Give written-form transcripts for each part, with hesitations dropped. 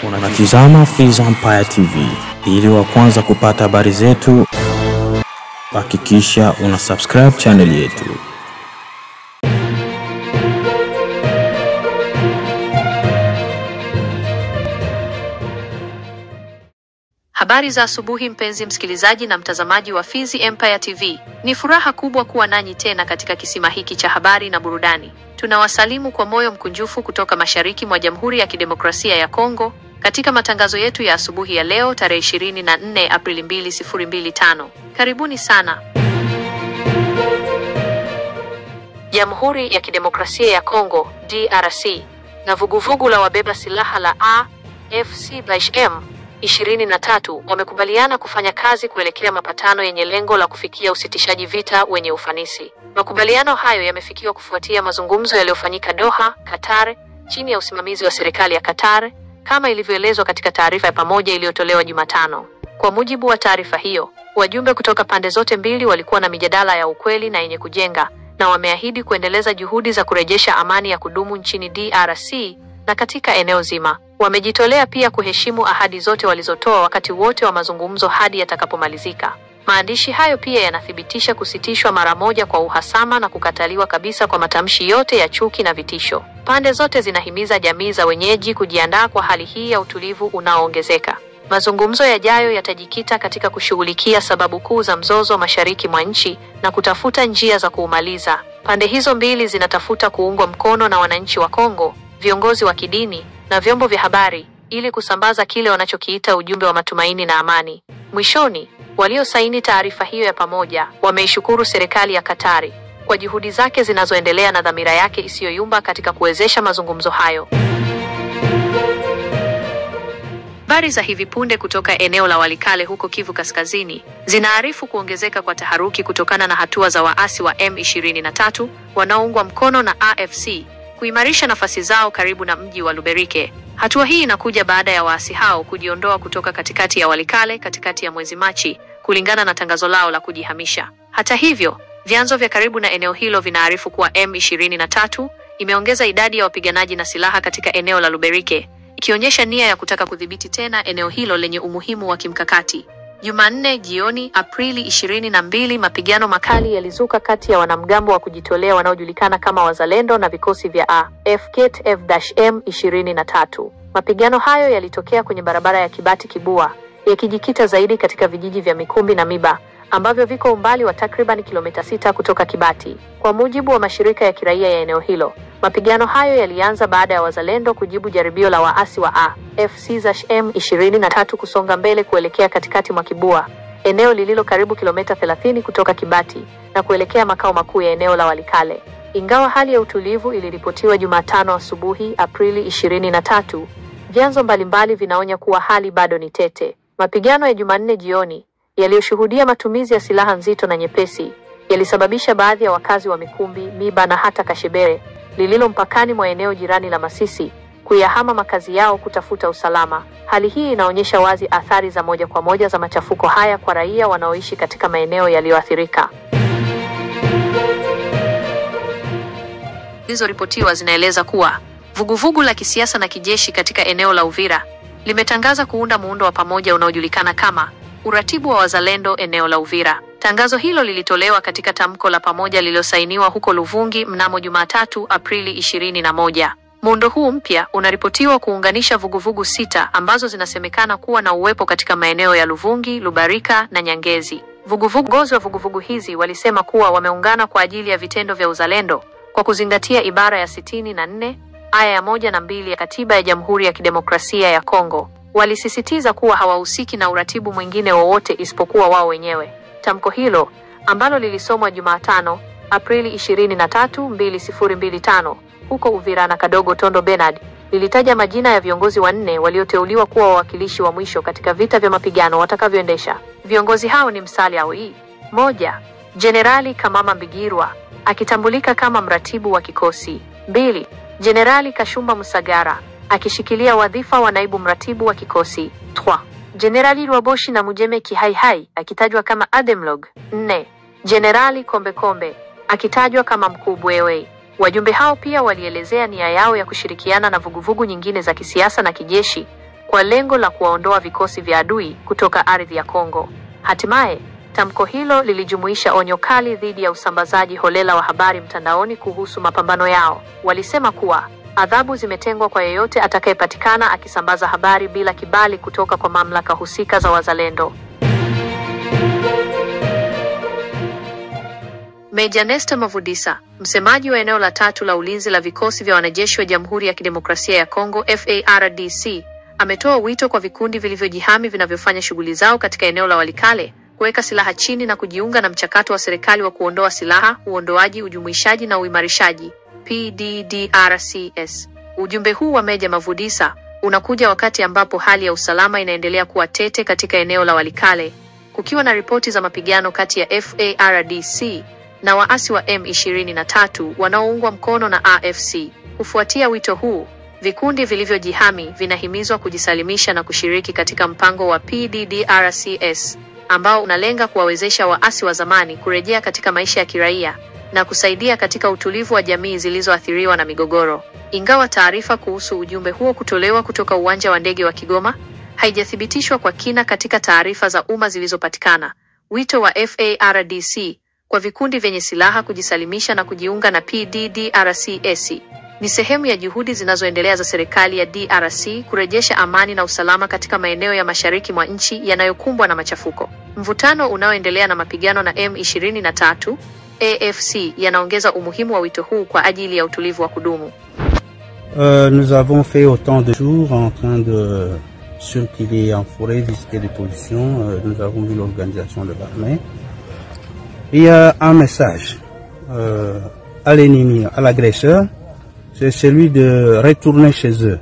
Unatizama Fizi Empire TV. Ili wa kwanza kupata habari zetu, hakikisha una subscribe channel yetu. Habari za asubuhi mpenzi msikilizaji na mtazamaji wa Fizi Empire TV. Ni furaha kubwa kuwa nanyi tena katika kisima hiki cha habari na burudani. Tunawasalimu kwa moyo mkunjufu kutoka mashariki mwa Jamhuri ya Kidemokrasia ya Kongo katika matangazo yetu ya asubuhi ya leo tarehe 24 Aprili 2025. Karibuni sana. Jamhuri ya Kidemokrasia ya Kongo DRC na vuguvugu la wabeba silaha la AFC/M 23 wamekubaliana kufanya kazi kuelekea mapatano yenye lengo la kufikia usitishaji vita wenye ufanisi. Makubaliano hayo yamefikiwa kufuatia mazungumzo yaliyofanyika Doha, Qatar, chini ya usimamizi wa serikali ya Qatar, kama ilivyoelezwa katika taarifa ya pamoja iliyotolewa Jumatano. Kwa mujibu wa taarifa hiyo, wajumbe kutoka pande zote mbili walikuwa na mijadala ya ukweli na yenye kujenga, na wameahidi kuendeleza juhudi za kurejesha amani ya kudumu nchini DRC na katika eneo zima. Wamejitolea pia kuheshimu ahadi zote walizotoa wakati wote wa mazungumzo hadi yatakapomalizika. Maandishi hayo pia yanathibitisha kusitishwa mara moja kwa uhasama na kukataliwa kabisa kwa matamshi yote ya chuki na vitisho. Pande zote zinahimiza jamii za wenyeji kujiandaa kwa hali hii ya utulivu unaoongezeka. Mazungumzo yajayo yatajikita katika kushughulikia sababu kuu za mzozo mashariki mwa nchi na kutafuta njia za kuumaliza. Pande hizo mbili zinatafuta kuungwa mkono na wananchi wa Kongo, viongozi wa kidini na vyombo vya habari ili kusambaza kile wanachokiita ujumbe wa matumaini na amani. Mwishoni, waliosaini taarifa hiyo ya pamoja wameishukuru serikali ya Katari kwa juhudi zake zinazoendelea na dhamira yake isiyoyumba katika kuwezesha mazungumzo hayo. Habari za hivi punde kutoka eneo la Walikale huko Kivu Kaskazini zinaarifu kuongezeka kwa taharuki kutokana na hatua za waasi wa M23 wanaoungwa mkono na AFC kuimarisha nafasi zao karibu na mji wa Luberike. Hatua hii inakuja baada ya waasi hao kujiondoa kutoka katikati ya Walikale katikati ya mwezi Machi, kulingana na tangazo lao la kujihamisha. Hata hivyo, vyanzo vya karibu na eneo hilo vinaarifu kuwa M23 imeongeza idadi ya wapiganaji na silaha katika eneo la Luberike, ikionyesha nia ya kutaka kudhibiti tena eneo hilo lenye umuhimu wa kimkakati. Jumanne jioni Aprili 22, mapigano makali yalizuka kati ya wanamgambo wa kujitolea wanaojulikana kama Wazalendo na vikosi vya AFC/M23. Mapigano hayo yalitokea kwenye barabara ya Kibati Kibua, yakijikita zaidi katika vijiji vya Mikumbi na Miba ambavyo viko umbali wa takriban kilomita 6 kutoka Kibati. Kwa mujibu wa mashirika ya kiraia ya eneo hilo, mapigano hayo yalianza baada ya Wazalendo kujibu jaribio la waasi wa AFC/M23 kusonga mbele kuelekea katikati mwa Kibua, eneo lililo karibu kilomita 30 kutoka Kibati, na kuelekea makao makuu ya eneo la Walikale. Ingawa hali ya utulivu iliripotiwa Jumatano asubuhi Aprili 23, vyanzo mbalimbali vinaonya kuwa hali bado ni tete. Mapigano ya Jumanne jioni yaliyoshuhudia matumizi ya silaha nzito na nyepesi yalisababisha baadhi ya wakazi wa Mikumbi, Miba na hata Kashebere lililo mpakani mwa eneo jirani la Masisi kuyahama makazi yao kutafuta usalama. Hali hii inaonyesha wazi athari za moja kwa moja za machafuko haya kwa raia wanaoishi katika maeneo yaliyoathirika. Zilizoripotiwa zinaeleza kuwa vuguvugu la kisiasa na kijeshi katika eneo la Uvira limetangaza kuunda muundo wa pamoja unaojulikana kama Uratibu wa Wazalendo eneo la Uvira. Tangazo hilo lilitolewa katika tamko la pamoja lililosainiwa huko Luvungi mnamo Jumatatu Aprili 21. Muundo huu mpya unaripotiwa kuunganisha vuguvugu 6 ambazo zinasemekana kuwa na uwepo katika maeneo ya Luvungi, Lubarika na Nyangezi. Viongozi wa vuguvugu hizi walisema kuwa wameungana kwa ajili ya vitendo vya uzalendo kwa kuzingatia ibara ya 64 aya ya 1 na 2 ya Katiba ya Jamhuri ya Kidemokrasia ya Kongo. Walisisitiza kuwa hawahusiki na uratibu mwingine wowote isipokuwa wao wenyewe. Tamko hilo ambalo lilisomwa Jumatano Aprili 23, 2025 huko Uvira na Kadogo Tondo Bernard lilitaja majina ya viongozi 4 walioteuliwa kuwa wawakilishi wa mwisho katika vita vya mapigano watakavyoendesha. Viongozi hao ni Msali Awi. 1. Jenerali Kamama Mbigirwa, akitambulika kama mratibu wa kikosi. 2. Jenerali Kashumba Musagara, akishikilia wadhifa wa naibu mratibu wa kikosi. 3. Jenerali Rwaboshi na Mujeme Kihaihai, akitajwa kama Ademlog. 4. Jenerali Kombe Kombe, akitajwa kama mkuu Bwewe. Wajumbe hao pia walielezea nia yao ya kushirikiana na vuguvugu nyingine za kisiasa na kijeshi kwa kwa lengo la kuwaondoa vikosi vya adui kutoka ardhi ya Kongo. Hatimaye, tamko hilo lilijumuisha onyo kali dhidi ya usambazaji holela wa habari mtandaoni kuhusu mapambano yao. Walisema kuwa adhabu zimetengwa kwa yeyote atakayepatikana akisambaza habari bila kibali kutoka kwa mamlaka husika za wazalendo. Meja Nestor Mavudisa, msemaji wa eneo la 3 la ulinzi la vikosi vya wanajeshi wa Jamhuri ya Kidemokrasia ya Kongo FARDC, ametoa wito kwa vikundi vilivyojihami vinavyofanya shughuli zao katika eneo la Walikale kuweka silaha chini na kujiunga na mchakato wa serikali wa kuondoa silaha, uondoaji, ujumuishaji na uimarishaji PDDRCS. Ujumbe huu wa Meja Mavudisa unakuja wakati ambapo hali ya usalama inaendelea kuwa tete katika eneo la Walikale, kukiwa na ripoti za mapigano kati ya FARDC na waasi wa M23 wanaoungwa mkono na AFC. Kufuatia wito huu, vikundi vilivyojihami vinahimizwa kujisalimisha na kushiriki katika mpango wa PDDRCS ambao unalenga kuwawezesha waasi wa zamani kurejea katika maisha ya kiraia na kusaidia katika utulivu wa jamii zilizoathiriwa na migogoro. Ingawa taarifa kuhusu ujumbe huo kutolewa kutoka uwanja wa ndege wa Kigoma haijathibitishwa kwa kina katika taarifa za umma zilizopatikana, wito wa FARDC kwa vikundi vyenye silaha kujisalimisha na kujiunga na PDDRCS ni sehemu ya juhudi zinazoendelea za serikali ya DRC kurejesha amani na usalama katika maeneo ya mashariki mwa nchi yanayokumbwa na machafuko. Mvutano unaoendelea na mapigano na M23 AFC yanaongeza umuhimu wa wito huu kwa ajili ya utulivu wa kudumu. Nous avons fait autant de jours en train de circuler en forêt, visiter des positions. Nous avons vu l'organisation de l'armée. Il y a un message à l'ennemi, à l'agresseur, c'est celui de retourner chez eux.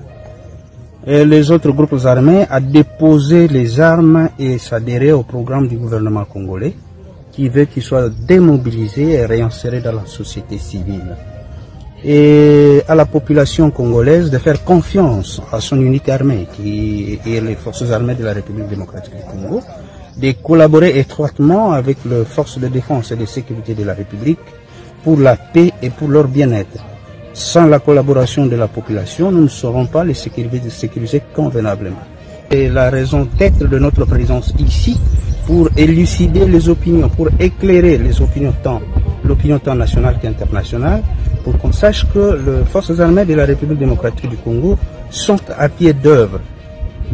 Et les autres groupes armés à déposer les armes et s'adhérer au programme du gouvernement congolais qui veut qu'ils soient démobilisés et réinsérés dans la société civile. Et à la population congolaise de faire confiance à son unique armée qui est les forces armées de la République démocratique du Congo, de collaborer étroitement avec les forces de défense et de sécurité de la République pour la paix et pour leur bien-être. Sans la collaboration de la population, nous ne saurons pas les sécuriser convenablement. Et la raison d'être de notre présence ici, pour élucider les opinions, pour éclairer les opinions tant nationale qu'internationale, pour qu'on sache que les forces armées de la République démocratique du Congo sont à pied d'œuvre.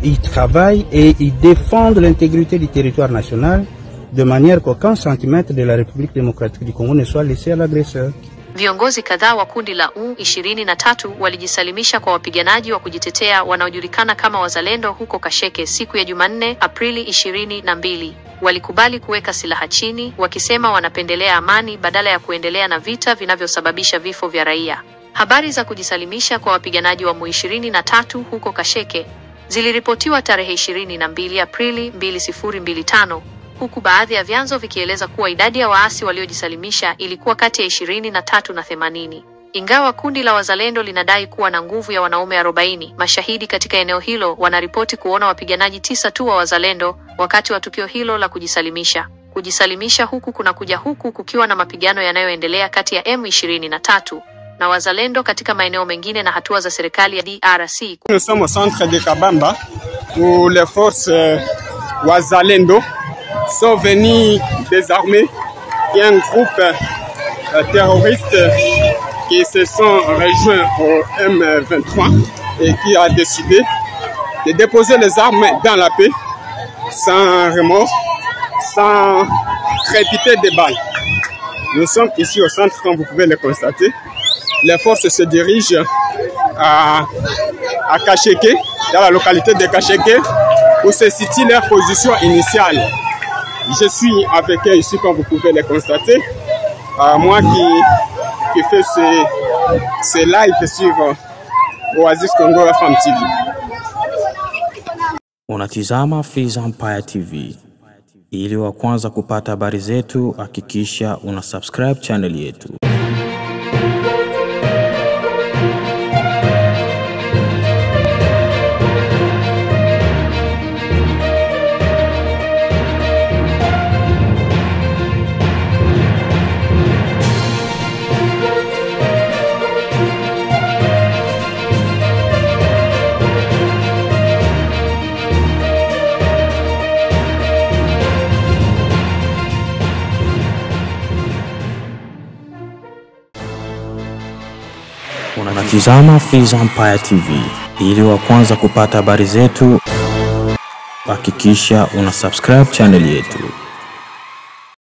Ils travaillent et ils défendent l'intégrité du territoire national de manière qu'aucun centimètre de la République démocratique du Congo ne soit laissé à l'agresseur. Viongozi kadhaa wa kundi la U23 walijisalimisha kwa wapiganaji wa kujitetea wanaojulikana kama wazalendo huko Kasheke siku ya Jumanne, Aprili 22. Walikubali kuweka silaha chini, wakisema wanapendelea amani badala ya kuendelea na vita vinavyosababisha vifo vya raia. Habari za kujisalimisha kwa wapiganaji wa M23 huko Kasheke ziliripotiwa tarehe 22 Aprili 2025. Huku baadhi ya vyanzo vikieleza kuwa idadi ya waasi waliojisalimisha ilikuwa kati ya 23 na 80. Ingawa kundi la wazalendo linadai kuwa na nguvu ya wanaume 40, mashahidi katika eneo hilo wanaripoti kuona wapiganaji 9 tu wa wazalendo wakati wa tukio hilo la kujisalimisha. Kujisalimisha huku kunakuja huku kukiwa na mapigano yanayoendelea kati ya M23 na wazalendo katika maeneo mengine na hatua za serikali ya DRC. Nous sommes au centre de Kabamba où les forces wazalendo sont venus désarmer. Il y a un groupe terroriste qui se sont rejoints au M23 et qui a décidé de déposer les armes dans la paix, sans remords, sans crépiter des balles. Nous sommes ici au centre, comme vous pouvez le constater. Les forces se dirigent à Kasheke, dans la localité de Kasheke, où se situe leur position initiale. Je suis avec eux ici, comme vous pouvez le constater. Moi qui fais ce live sur Oasis Congo FM TV. Unatizama Fizi Empire TV. Ili wa kwanza kupata habari zetu, hakikisha una subscribe channel yetu. Unatizama Fizi Empire TV. Ili wa kwanza kupata habari zetu, hakikisha una subscribe channel yetu.